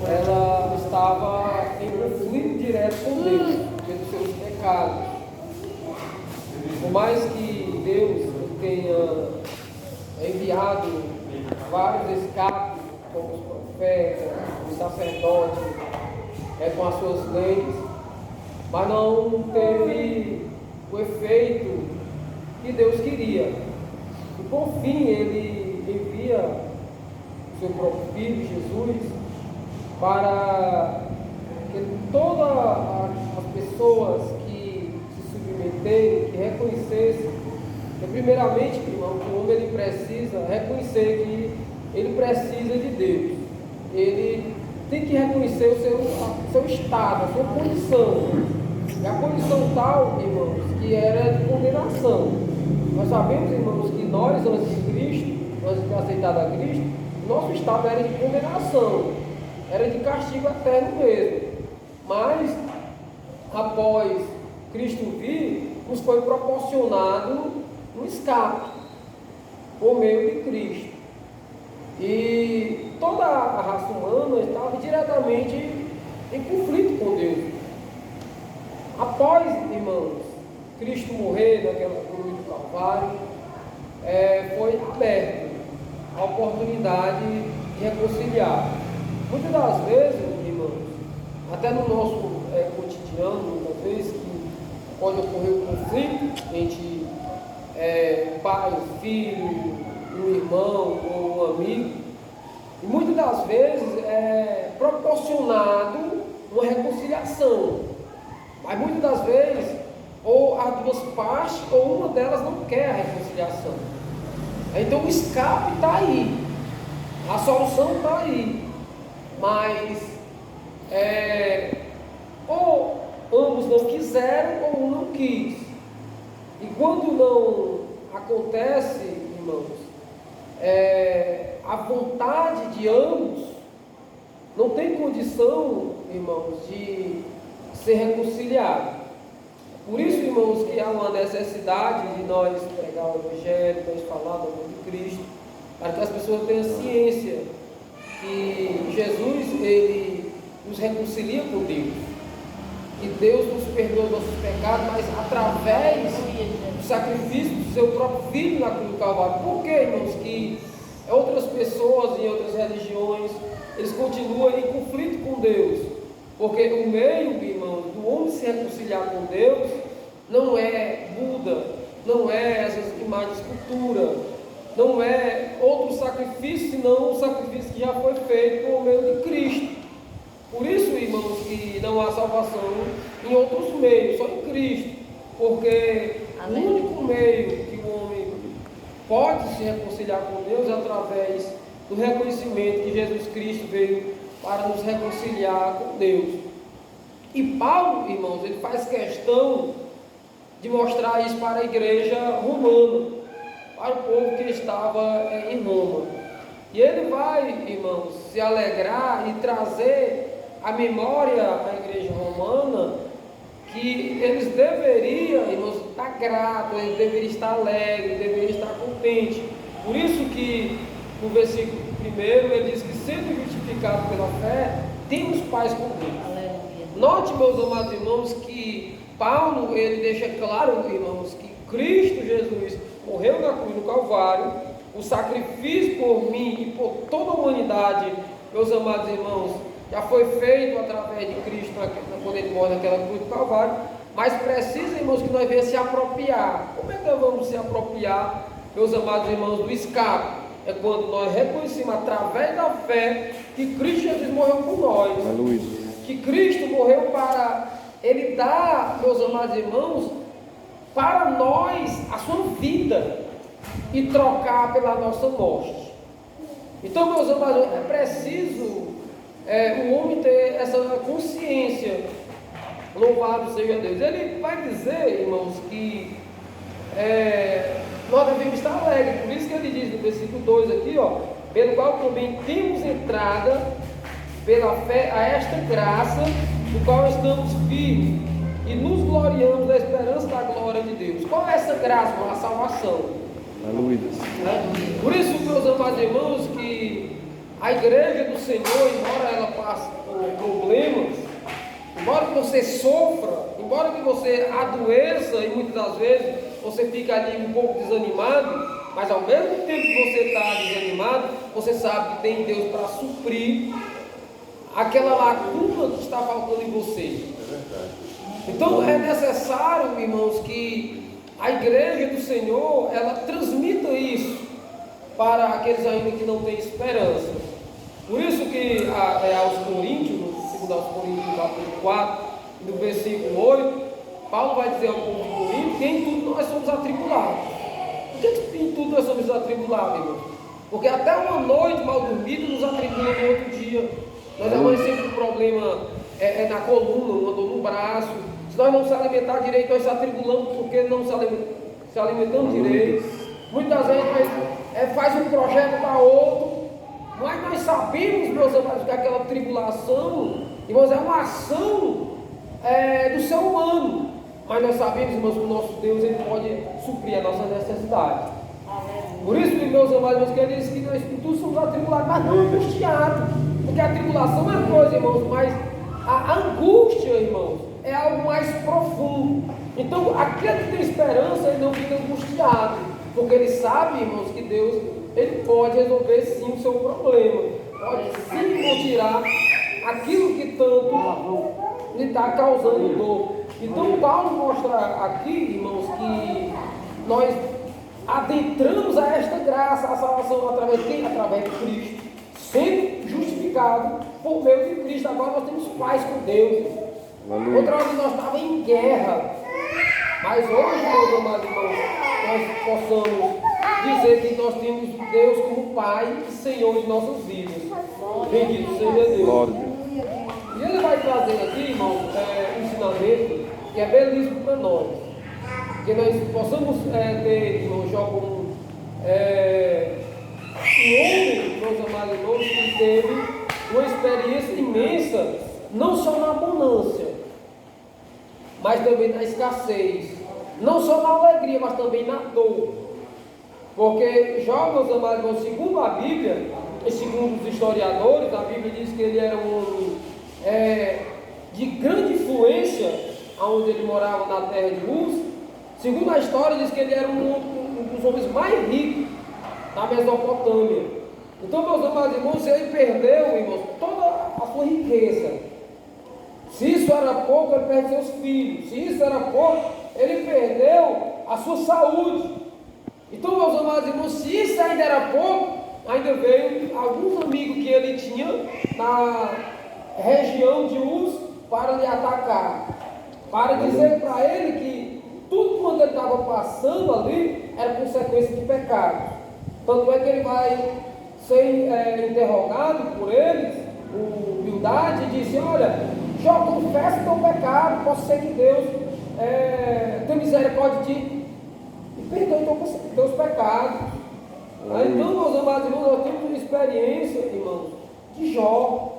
ela estava em conflito direto com Deus, pelos seus pecados. Por mais que Deus tenha enviado vários escapes, como os profetas, os sacerdotes, com as suas leis, mas não teve o efeito que Deus queria. E por fim, ele envia o seu próprio filho, Jesus, para que todas as pessoas que se submeterem, que reconhecessem, que primeiramente, irmão, que o homem ele precisa reconhecer que ele precisa de Deus. Ele tem que reconhecer o seu estado, a sua condição. E a condição tal, irmãos, que era de condenação. Nós sabemos, irmãos, que nós, antes de Cristo, antes de ter aceitado a Cristo, nosso estado era de condenação, era de castigo eterno mesmo. Mas, após Cristo vir, nos foi proporcionado um escape por meio de Cristo. E toda a raça humana estava diretamente em conflito com Deus. Após, irmãos, Cristo morrer naquela cruz do Calvário, foi aberta a oportunidade de reconciliar. Muitas das vezes, irmãos, até no nosso cotidiano, muitas vezes, que pode ocorrer um conflito entre pai, filho, um irmão ou um amigo, e muitas das vezes é proporcionado uma reconciliação, mas muitas das vezes ou as duas partes ou uma delas não quer a reconciliação. Então o escape está aí, a solução está aí, mas ou ambos não quiseram ou um não quis. E quando não acontece, irmãos, a vontade de ambos não tem condição, irmãos, de ser reconciliado. Por isso, irmãos, que há uma necessidade de nós pregar o Evangelho, de nós falar do amor de Cristo, para que as pessoas tenham ciência que Jesus, ele nos reconcilia com Deus, que Deus nos perdoa os nossos pecados, mas através do sacrifício do seu próprio Filho na cruz do Calvário. Por que, irmãos, que outras pessoas em outras religiões, eles continuam em conflito com Deus? Porque o meio, irmãos, do homem se reconciliar com Deus não é Buda, não é essas imagens de escultura, não é outro sacrifício, senão o sacrifício que já foi feito por meio de Cristo. Por isso, irmãos, que não há salvação em outros meios, só em Cristo. Porque o único meio que o homem pode se reconciliar com Deus é através do reconhecimento que Jesus Cristo veio para nos reconciliar com Deus. E Paulo, irmãos, ele faz questão de mostrar isso para a igreja romana, para o povo que estava em Roma. E ele vai, irmãos, se alegrar e trazer à memória à igreja romana que eles deveriam, irmãos, estar gratos, eles deveriam estar alegres, deveriam estar contentes. Por isso que no versículo 1 ele diz que, sendo justificados pela fé, temos paz com Deus. Aleluia. Note, meus amados irmãos, que Paulo ele deixa claro, irmãos, que Cristo Jesus morreu na cruz do Calvário, o sacrifício por mim e por toda a humanidade, meus amados irmãos, já foi feito através de Cristo quando ele morre naquela cruz do Calvário, mas precisa, irmãos, que nós venhamos se apropriar. Como é que nós vamos se apropriar, meus amados irmãos, do escape? É quando nós reconhecemos através da fé que Cristo Jesus morreu por nós. Aleluia. Que Cristo morreu para Ele dar, meus amados irmãos, para nós a sua vida e trocar pela nossa morte. Então, meus amados, é preciso o homem ter essa consciência. Louvado seja Deus. Ele vai dizer, irmãos, que nós devemos estar alegres. Por isso que ele diz no versículo 2 aqui, pelo qual também temos entrada pela fé a esta graça, no qual estamos firmes e nos gloriamos da esperança da glória de Deus. Qual é essa graça? A salvação. Aleluia. Por isso, meus amados irmãos, que a igreja do Senhor, embora ela passe por problemas, embora que você sofra, embora que você adoeça e muitas das vezes você fica ali um pouco desanimado, mas ao mesmo tempo que você está desanimado, você sabe que tem Deus para suprir aquela lacuna que está faltando em você. Então é necessário, irmãos, que a igreja do Senhor, ela transmita isso para aqueles ainda que não têm esperança. Por isso que aos Coríntios, segundo aos Coríntios, capítulo 4, no versículo 8, Paulo vai dizer ao povo de Corinto que em tudo nós somos atribulados. Por que em tudo nós somos atribulados, irmãos? Porque até uma noite mal dormida nos atribula no outro dia. Nós amanhecemos com um problema na coluna, uma dor no braço. Se nós não se alimentar direito, nós se atribulamos porque não se alimentamos direito. Muitas vezes nós faz um projeto para outro, mas nós sabemos, meus amados, que aquela tribulação, irmãos, é uma ação do ser humano. Mas nós sabemos, irmãos, que o nosso Deus, Ele pode suprir a nossa necessidade. Por isso, meus amados, que Ele diz que nós todos somos atribulados, mas não angustiados. Porque a tribulação é uma coisa, irmãos, mas a angústia, irmãos, é algo mais profundo. Então, aquele que tem esperança, ele não fica angustiado, porque ele sabe, irmãos, que Deus, Ele pode resolver sim o seu problema, pode sim tirar aquilo que tanto lhe está causando dor. Então, Paulo mostra aqui, irmãos, que nós adentramos a esta graça, a salvação através de quem? Através de Cristo, sendo justificado por meio de Cristo. Agora nós temos paz com Deus. Outra hora nós estávamos em guerra, mas hoje, meus amados irmãos, nós possamos dizer que nós temos Deus como Pai e Senhor de nossas vidas. Bendito seja Deus. E Ele vai trazer aqui, irmãos, um ensinamento que é belíssimo para nós, que nós possamos ter, irmãos, já como um homem, meus amados irmãos, que teve uma experiência imensa, não só na abundância, mas também na escassez, não só na alegria, mas também na dor. Porque Jó, meus amados irmãos, segundo a Bíblia, e segundo os historiadores, a Bíblia diz que ele era um homem de grande influência, onde ele morava na terra de Uz. Segundo a história, diz que ele era um dos homens mais ricos da Mesopotâmia. Então, meus amados irmãos, ele perdeu, irmãos, toda a sua riqueza. Se isso era pouco, ele perdeu seus filhos. Se isso era pouco, ele perdeu a sua saúde. Então, meus amados irmãos, se isso ainda era pouco, ainda veio alguns amigos que ele tinha na região de Uz para lhe atacar, para dizer para ele que tudo quanto ele estava passando ali era consequência de pecado. Tanto é que ele vai ser interrogado por eles, com humildade, e disse: olha, Jó, confessa o teu pecado, possa ser que Deus tenha misericórdia de ti e perdoe os teus pecados. Então, meus amados irmãos, nós temos uma experiência, irmãos, de Jó,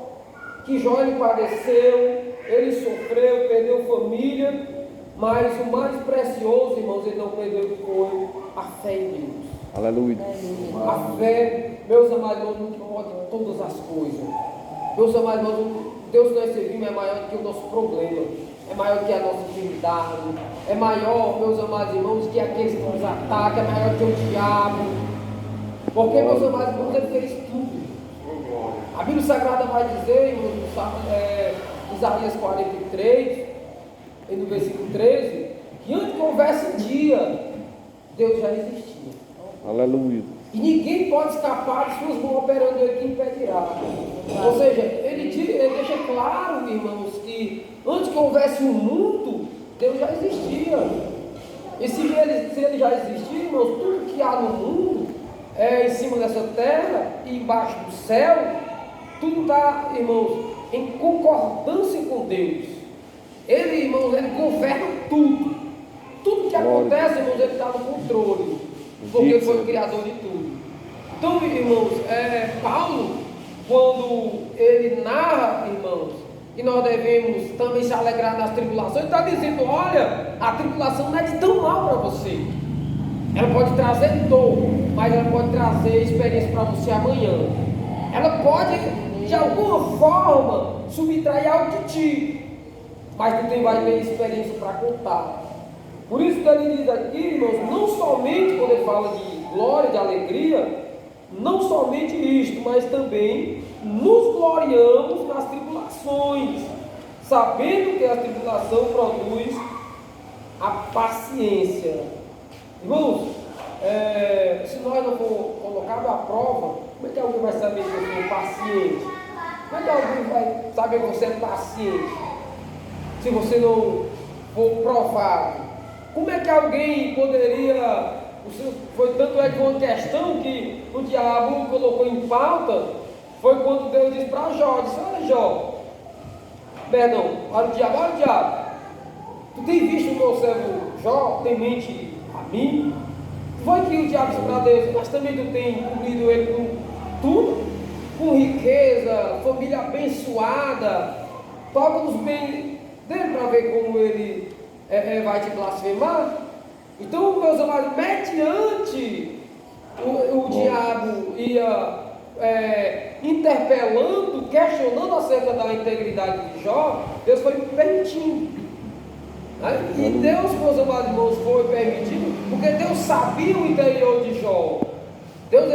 que Jó ele padeceu, ele sofreu, perdeu família, mas o mais precioso, irmãos, ele não perdeu, foi a fé em Deus. Aleluia. A fé, meus amados irmãos, não pode todas as coisas. Meus amados irmãos, Deus que nós servimos é maior do que o nosso problema, é maior do que a nossa enfermidade, é maior, meus amados irmãos, que aqueles que nos atacam, é maior do que o diabo. Porque, meus amados irmãos, Ele fez tudo. A Bíblia Sagrada vai dizer, em Isaías 43, e no versículo 13, que antes que houvesse dia, Deus já existia. Aleluia. E ninguém pode escapar de suas mãos operando, Ele que impedirá. Ou seja, ele deixa claro, irmãos, que antes que houvesse um mundo, Deus já existia. E se ele já existia, irmãos, tudo que há no mundo, em cima dessa terra e embaixo do céu, tudo está, irmãos, em concordância com Deus. Ele, irmãos, ele governa tudo. Tudo que acontece, irmãos, ele está no controle, porque ele foi o criador de tudo. Então, irmãos, Paulo, quando ele narra, irmãos, que nós devemos também se alegrar nas tribulações, ele está dizendo: olha, a tribulação não é de tão mal para você. Ela pode trazer dor, mas ela pode trazer experiência para você amanhã. Ela pode de alguma forma subtrair algo de ti, mas tu vai ter experiência para contar. Por isso que ele diz aqui, irmãos, não somente quando ele fala de glória, de alegria, não somente isto, mas também nos gloriamos nas tribulações, sabendo que a tribulação produz a paciência. Irmãos, se nós não for colocado à prova, como é que alguém vai saber que eu sou paciente? Como é que alguém vai saber que você é paciente? Se você não for provado, como é que alguém poderia... Foi tanto que uma questão que o diabo colocou em pauta, foi quando Deus disse para Jó, disse: olha Jó, perdão, olha o diabo, tu tem visto o meu servo Jó, temente a mim? Foi que o diabo disse para Deus: mas também tu tem cobrido ele com tudo, com riqueza, família abençoada, toca nos bens dele para ver como ele vai te blasfemar. Então, meus amados, mediante o diabo ia interpelando, questionando acerca da integridade de Jó, Deus foi permitindo. Né? E Deus, meus amados irmãos, foi permitindo, porque Deus sabia o interior de Jó. Deus